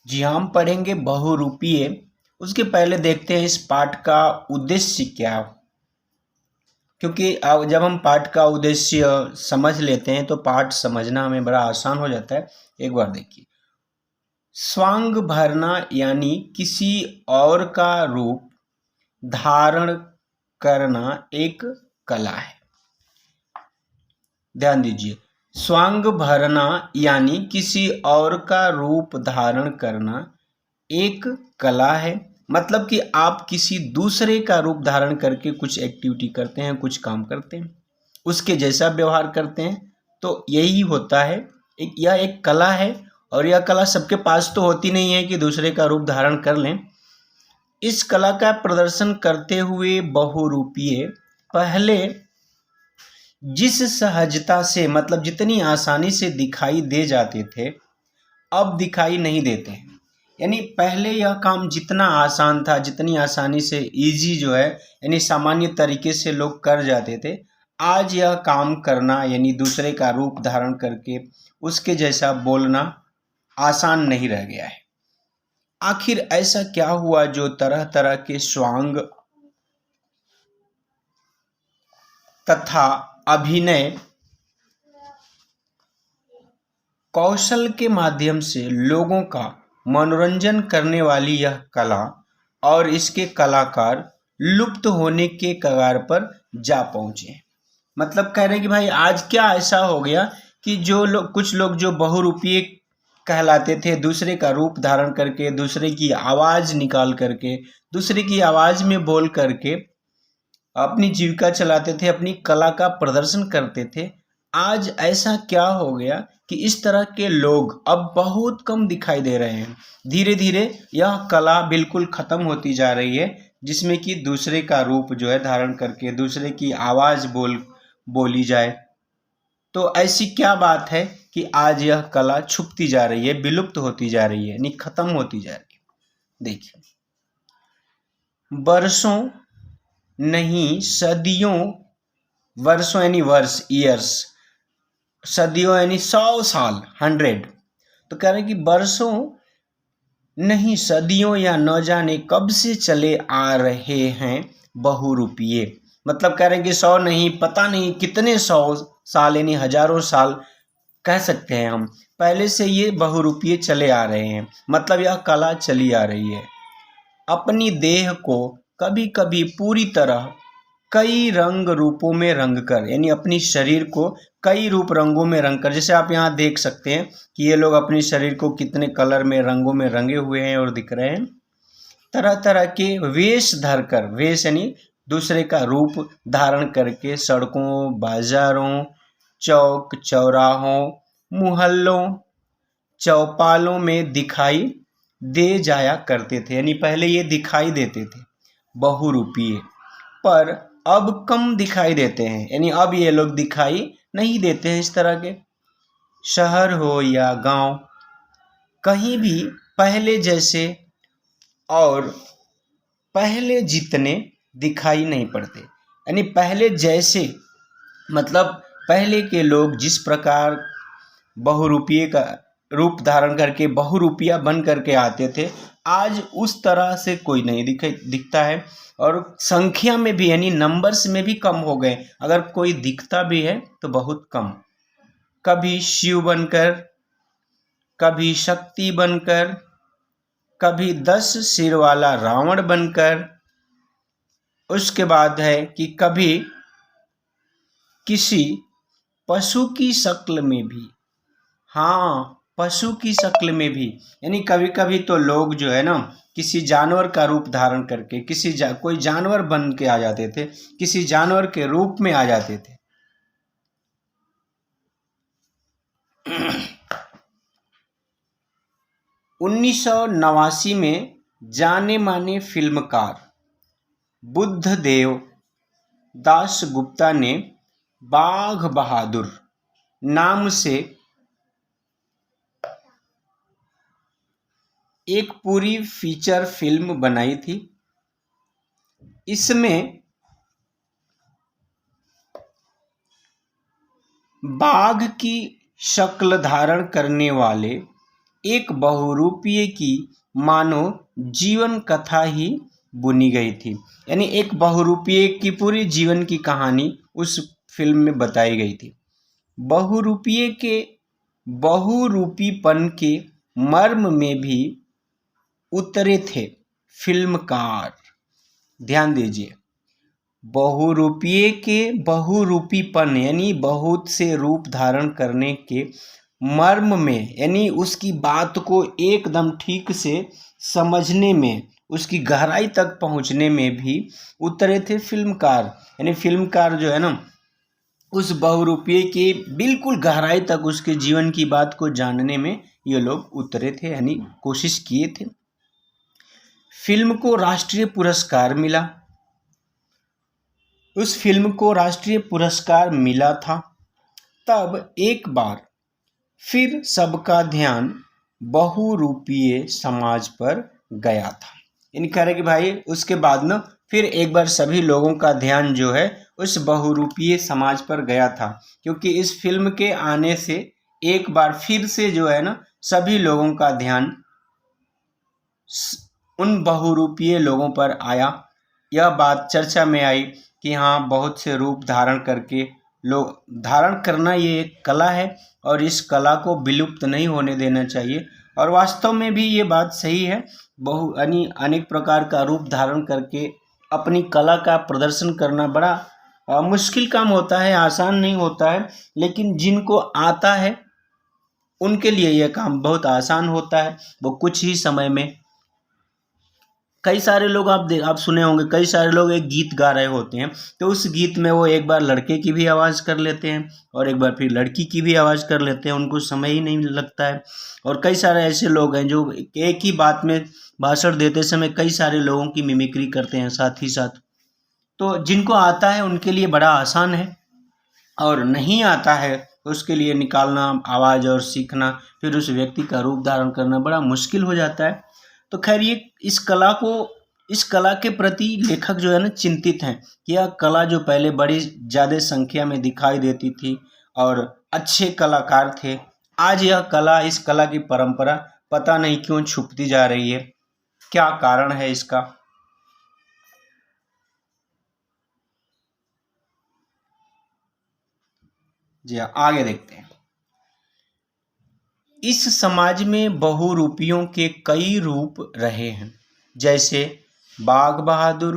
जी हाँ, हम पढ़ेंगे बहुरूपीय। उसके पहले देखते हैं इस पाठ का उद्देश्य क्या। क्योंकि जब हम पाठ का उद्देश्य समझ लेते हैं तो पाठ समझना हमें बड़ा आसान हो जाता है। एक बार देखिए, स्वांग भरना यानी किसी और का रूप धारण करना एक कला है। ध्यान दीजिए, स्वांग भरना यानी किसी और का रूप धारण करना एक कला है। मतलब कि आप किसी दूसरे का रूप धारण करके कुछ एक्टिविटी करते हैं, कुछ काम करते हैं, उसके जैसा व्यवहार करते हैं, तो यही होता है। यह एक कला है। और यह कला सबके पास तो होती नहीं है कि दूसरे का रूप धारण कर लें। इस कला का प्रदर्शन करते हुए बहुरूपीय पहले जिस सहजता से, मतलब जितनी आसानी से दिखाई दे जाते थे, अब दिखाई नहीं देते हैं। यानी पहले यह काम जितना आसान था, जितनी आसानी से इजी जो है, यानी सामान्य तरीके से लोग कर जाते थे, आज यह काम करना यानी दूसरे का रूप धारण करके उसके जैसा बोलना आसान नहीं रह गया है। आखिर ऐसा क्या हुआ जो तरह तरह के स्वांग तथा अभिनय कौशल के माध्यम से लोगों का मनोरंजन करने वाली यह कला और इसके कलाकार लुप्त होने के कगार पर जा पहुंचे। मतलब कह रहे हैं कि भाई आज क्या ऐसा हो गया कि जो लोग, कुछ लोग जो बहुरूपीय कहलाते थे, दूसरे का रूप धारण करके, दूसरे की आवाज निकाल करके, दूसरे की आवाज में बोल करके अपनी जीविका चलाते थे, अपनी कला का प्रदर्शन करते थे। आज ऐसा क्या हो गया कि इस तरह के लोग अब बहुत कम दिखाई दे रहे हैं। धीरे धीरे यह कला बिल्कुल खत्म होती जा रही है, जिसमें कि दूसरे का रूप जो है धारण करके दूसरे की आवाज बोली जाए। तो ऐसी क्या बात है कि आज यह कला छुपती जा रही है, विलुप्त होती जा रही है, यानी खत्म होती जा रही है। देखिए, वर्षों नहीं सदियों, वर्षों यानी वर्ष, ईयर्स, सदियों यानी 100 साल, 100। तो कह रहे हैं कि वर्षों नहीं सदियों या न जाने कब से चले आ रहे हैं बहुरूपीय। मतलब कह रहे हैं कि 100 नहीं, पता नहीं कितने 100 साल यानी हजारों साल कह सकते हैं हम, पहले से ये बहुरूपीय चले आ रहे हैं। मतलब यह कला चली आ रही है। अपनी देह को कभी कभी पूरी तरह कई रंग रूपों में रंग कर, यानी अपनी शरीर को कई रूप रंगों में रंग कर, जैसे आप यहाँ देख सकते हैं कि ये लोग अपने शरीर को कितने कलर में, रंगों में रंगे हुए हैं और दिख रहे हैं। तरह तरह के वेश धर कर, वेश यानी दूसरे का रूप धारण करके सड़कों, बाजारों, चौक चौराहों, मुहल्लों, चौपालों में दिखाई दे जाया करते थे। यानी पहले ये दिखाई देते थे बहुरूपीय, पर अब कम दिखाई देते हैं। यानी अब ये लोग दिखाई नहीं देते हैं इस तरह के। शहर हो या गांव, कहीं भी पहले जैसे और पहले जितने दिखाई नहीं पड़ते। यानी पहले जैसे, मतलब पहले के लोग जिस प्रकार बहुरूपीय का रूप धारण करके बहुरूपिया बन करके आते थे, आज उस तरह से कोई नहीं दिखता है। और संख्या में भी, यानी नंबर्स में भी कम हो गए। अगर कोई दिखता भी है तो बहुत कम। कभी शिव बनकर, कभी शक्ति बनकर, कभी 10 सिर वाला रावण बनकर, उसके बाद है कि कभी किसी पशु की शक्ल में भी। हाँ, पशु की शक्ल में भी। यानी कभी कभी तो लोग जो है ना, किसी जानवर का रूप धारण करके कोई जानवर बन के आ जाते थे, किसी जानवर के रूप में आ जाते थे। 1989 में जाने माने फिल्मकार बुद्धदेव दास गुप्ता ने बाघ बहादुर नाम से एक पूरी फीचर फिल्म बनाई थी। इसमें बाघ की शक्ल धारण करने वाले एक बहुरूपीय की मानो जीवन कथा ही बुनी गई थी। यानी एक बहुरूपीय की पूरी जीवन की कहानी उस फिल्म में बताई गई थी। बहुरूपीय के बहुरूपीपन के मर्म में भी उतरे थे फिल्मकार। ध्यान दीजिए, बहुरूपीय के बहुरूपीपन यानी बहुत से रूप धारण करने के मर्म में, यानी उसकी बात को एकदम ठीक से समझने में, उसकी गहराई तक पहुंचने में भी उतरे थे फिल्मकार। यानी फिल्मकार जो है ना, उस बहुरूपीय के बिल्कुल गहराई तक उसके जीवन की बात को जानने में ये लोग उतरे थे, यानी कोशिश किए थे। फिल्म को राष्ट्रीय पुरस्कार मिला। उस फिल्म को राष्ट्रीय पुरस्कार मिला था। तब एक बार फिर सबका ध्यान बहुरूपीय समाज पर गया था। यानी कह रहे कि भाई उसके बाद ना फिर एक बार सभी लोगों का ध्यान जो है उस बहुरूपीय समाज पर गया था, क्योंकि इस फिल्म के आने से एक बार फिर से जो है ना सभी लोगों का ध्यान उन बहुरूपीय लोगों पर आया। यह बात चर्चा में आई कि हाँ, बहुत से रूप धारण करके लोग धारण करना ये एक कला है और इस कला को विलुप्त नहीं होने देना चाहिए। और वास्तव में भी ये बात सही है। अनेक प्रकार का रूप धारण करके अपनी कला का प्रदर्शन करना बड़ा मुश्किल काम होता है, आसान नहीं होता है। लेकिन जिनको आता है उनके लिए यह काम बहुत आसान होता है। वो कुछ ही समय में, कई सारे लोग आप सुने होंगे, कई सारे लोग एक गीत गा रहे होते हैं तो उस गीत में वो एक बार लड़के की भी आवाज़ कर लेते हैं और एक बार फिर लड़की की भी आवाज़ कर लेते हैं, उनको समय ही नहीं लगता है। और कई सारे ऐसे लोग हैं जो एक ही बात में भाषण देते समय कई सारे लोगों की मिमिक्री करते हैं साथ ही साथ। तो जिनको आता है उनके लिए बड़ा आसान है, और नहीं आता है तो उसके लिए निकालना आवाज़ और सीखना, फिर उस व्यक्ति का रूप धारण करना बड़ा मुश्किल हो जाता है। तो खैर ये इस कला के प्रति लेखक जो है ना चिंतित हैं कि यह कला जो पहले बड़ी ज़्यादा संख्या में दिखाई देती थी और अच्छे कलाकार थे, आज यह कला, इस कला की परंपरा पता नहीं क्यों छुपती जा रही है। क्या कारण है इसका? जी हाँ, आगे देखते हैं। इस समाज में बहुरूपियों के कई रूप रहे हैं। जैसे बाघ बहादुर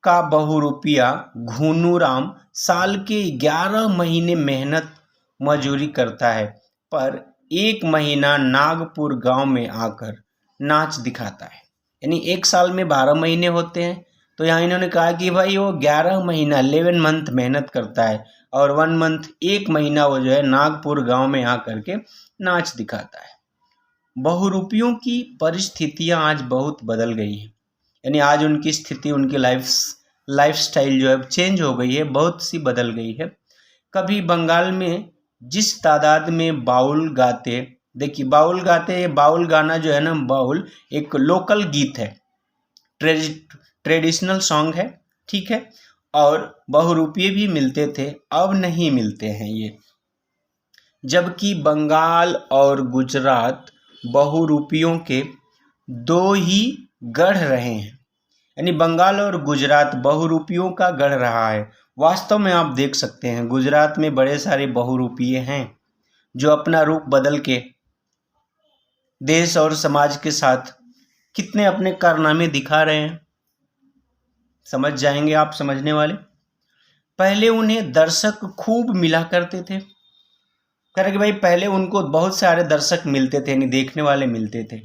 का बहुरूपिया घुनूराम साल के 11 महीने मेहनत मजूरी करता है, पर एक महीना नागपुर गांव में आकर नाच दिखाता है। यानी एक साल में 12 महीने होते हैं, तो यहाँ इन्होंने कहा कि भाई वो 11 महीना 11 मंथ मेहनत करता है और 1 मंथ, एक महीना वो जो है नागपुर गांव में आकर के नाच दिखाता है। बहुरूपियों की परिस्थितियां आज बहुत बदल गई हैं। यानी आज उनकी स्थिति, उनकी लाइफ स्टाइल जो है चेंज हो गई है, बहुत सी बदल गई है। कभी बंगाल में जिस तादाद में बाउल गाते, देखिए बाउल गाते, बाउल गाना जो है ना, बाउल एक लोकल गीत है, ट्रेडिशनल सॉन्ग है, ठीक है। और बहुरूपीय भी मिलते थे, अब नहीं मिलते हैं ये। जबकि बंगाल और गुजरात बहुरूपियों के दो ही गढ़ रहे हैं। यानी बंगाल और गुजरात बहुरूपियों का गढ़ रहा है। वास्तव में आप देख सकते हैं गुजरात में बड़े सारे बहुरूपीय हैं जो अपना रूप बदल के देश और समाज के साथ कितने अपने कारनामे दिखा रहे हैं। समझ जाएंगे आप, समझने वाले। पहले उन्हें दर्शक खूब मिला करते थे। कह रहे कि भाई पहले उनको बहुत सारे दर्शक मिलते थे, यानी देखने वाले मिलते थे,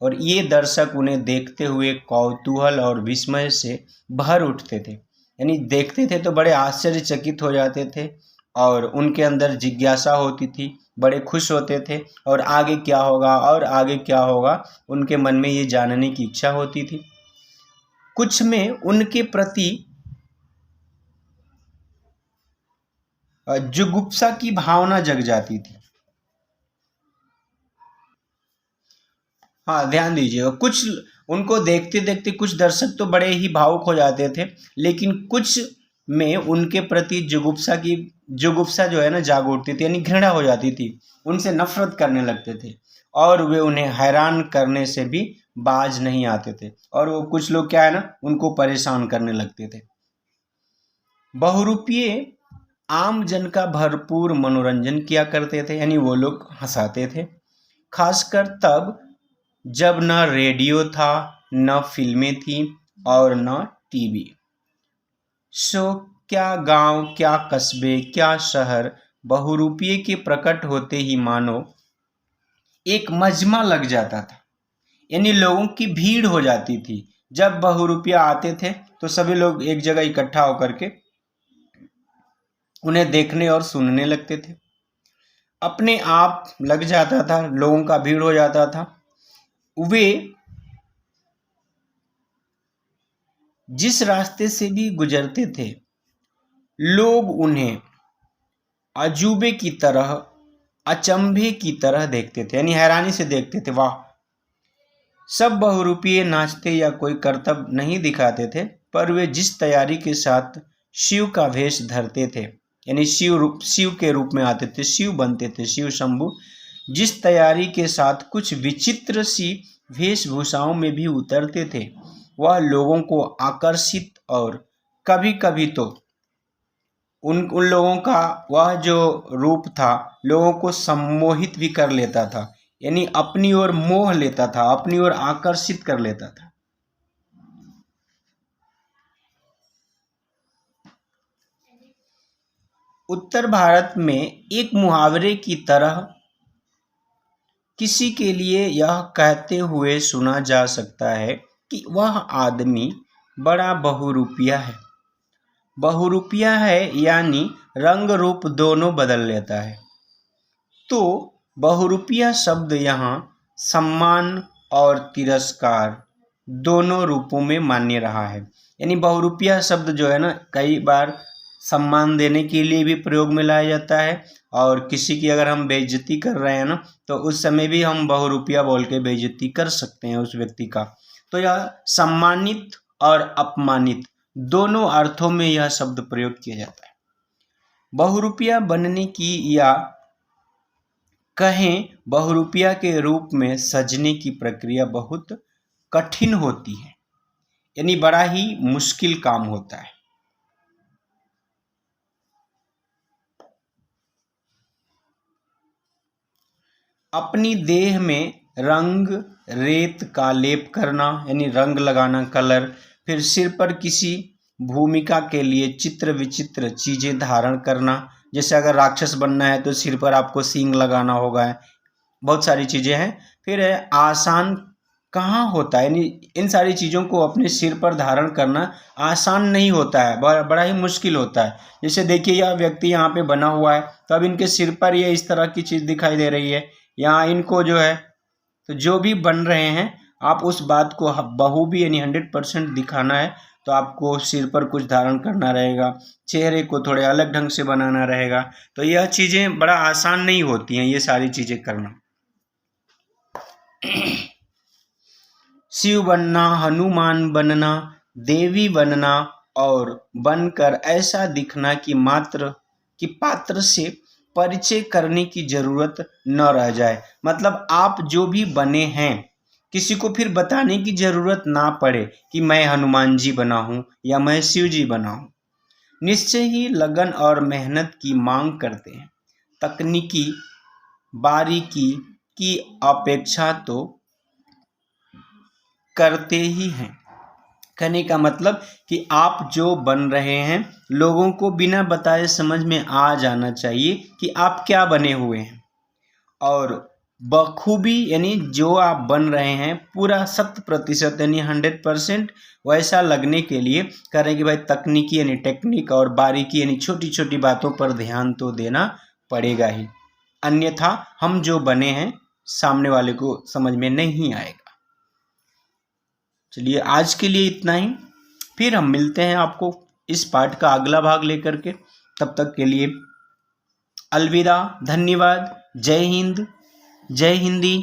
और ये दर्शक उन्हें देखते हुए कौतूहल और विस्मय से भर उठते थे। यानी देखते थे तो बड़े आश्चर्यचकित हो जाते थे और उनके अंदर जिज्ञासा होती थी, बड़े खुश होते थे, और आगे क्या होगा और आगे क्या होगा, उनके मन में ये जानने की इच्छा होती थी। कुछ में उनके प्रति जुगुप्सा की भावना जग जाती थी। हाँ, ध्यान दीजिएगा, कुछ उनको देखते देखते कुछ दर्शक तो बड़े ही भावुक हो जाते थे, लेकिन कुछ में उनके प्रति जुगुप्सा जो है ना जाग उठती थी, यानी घृणा हो जाती थी, उनसे नफरत करने लगते थे। और वे उन्हें हैरान करने से भी बाज नहीं आते थे, और वो कुछ लोग क्या है ना, उनको परेशान करने लगते थे। बहुरूपीय आम जन का भरपूर मनोरंजन किया करते थे, यानी वो लोग हंसाते थे, खासकर तब जब न रेडियो था, न फिल्में थी और न टीवी। सो क्या गांव, क्या कस्बे, क्या शहर, बहुरूपीय के प्रकट होते ही मानो एक मजमा लग जाता था, यानी लोगों की भीड़ हो जाती थी। जब बहुरूपिया आते थे तो सभी लोग एक जगह इकट्ठा होकर के उन्हें देखने और सुनने लगते थे। अपने आप लग जाता था, लोगों का भीड़ हो जाता था। वे जिस रास्ते से भी गुजरते थे, लोग उन्हें अजूबे की तरह, अचंभे की तरह देखते थे, यानी हैरानी से देखते थे। वाह! सब बहुरूपीय नाचते या कोई करतब नहीं दिखाते थे, पर वे जिस तैयारी के साथ शिव का वेश धरते थे, यानी शिव के रूप में आते थे, शिव बनते थे, शिव शंभु, जिस तैयारी के साथ कुछ विचित्र सी वेशभूषाओं में भी उतरते थे, वह लोगों को आकर्षित और कभी कभी तो उन लोगों का वह जो रूप था लोगों को सम्मोहित भी कर लेता था, यानी अपनी ओर मोह लेता था, अपनी ओर आकर्षित कर लेता था। उत्तर भारत में एक मुहावरे की तरह किसी के लिए यह कहते हुए सुना जा सकता है कि वह आदमी बड़ा बहुरूपिया है। बहुरूपिया है यानी रंग रूप दोनों बदल लेता है। तो बहुरूपिया शब्द यहाँ सम्मान और तिरस्कार दोनों रूपों में मान्य रहा है। यानी बहुरूपिया शब्द जो है ना, कई बार सम्मान देने के लिए भी प्रयोग में लाया जाता है, और किसी की अगर हम बेइज्जती कर रहे हैं ना, तो उस समय भी हम बहुरूपिया बोल के बेइज्जती कर सकते हैं उस व्यक्ति का। तो यह सम्मानित और अपमानित दोनों अर्थों में यह शब्द प्रयोग किया जाता है। बहुरूपिया बनने की या कहें बहुरूपिया के रूप में सजने की प्रक्रिया बहुत कठिन होती है, यानी बड़ा ही मुश्किल काम होता है। अपनी देह में रंग रेत का लेप करना, यानी रंग लगाना, कलर, फिर सिर पर किसी भूमिका के लिए चित्र विचित्र चीजें धारण करना, जैसे अगर राक्षस बनना है तो सिर पर आपको सींग लगाना होगा, बहुत सारी चीजें हैं। फिर है आसान कहाँ होता है, यानी इन सारी चीज़ों को अपने सिर पर धारण करना आसान नहीं होता है, बड़ा ही मुश्किल होता है। जैसे देखिए यह व्यक्ति यहाँ पे बना हुआ है, तो अब इनके सिर पर ये इस तरह की चीज़ दिखाई दे रही है, यहाँ इनको जो है, तो जो भी बन रहे हैं आप उस बात को बखूबी यानी 100% दिखाना है, तो आपको सिर पर कुछ धारण करना रहेगा, चेहरे को थोड़े अलग ढंग से बनाना रहेगा। तो यह चीज़ें बड़ा आसान नहीं होती हैं, ये सारी चीज़ें करना। शिव बनना, हनुमान बनना, देवी बनना और बनकर ऐसा दिखना कि पात्र से परिचय करने की जरूरत न रह जाए। मतलब आप जो भी बने हैं किसी को फिर बताने की जरूरत ना पड़े कि मैं हनुमान जी बना हूँ या मैं शिव जी बना हूँ। निश्चय ही लगन और मेहनत की मांग करते हैं। तकनीकी बारीकी की अपेक्षा तो करते ही हैं। कहने का मतलब कि आप जो बन रहे हैं लोगों को बिना बताए समझ में आ जाना चाहिए कि आप क्या बने हुए हैं, और बखूबी यानी जो आप बन रहे हैं पूरा 100% यानी 100% वैसा लगने के लिए करें कि भाई तकनीकी यानी टेक्निक और बारीकी यानी छोटी छोटी बातों पर ध्यान तो देना पड़ेगा ही, अन्यथा हम जो बने हैं सामने वाले को समझ में नहीं आएगा। चलिए आज के लिए इतना ही, फिर हम मिलते हैं आपको इस पाठ का अगला भाग लेकर के। तब तक के लिए अलविदा, धन्यवाद, जय हिंद, जय हिंदी।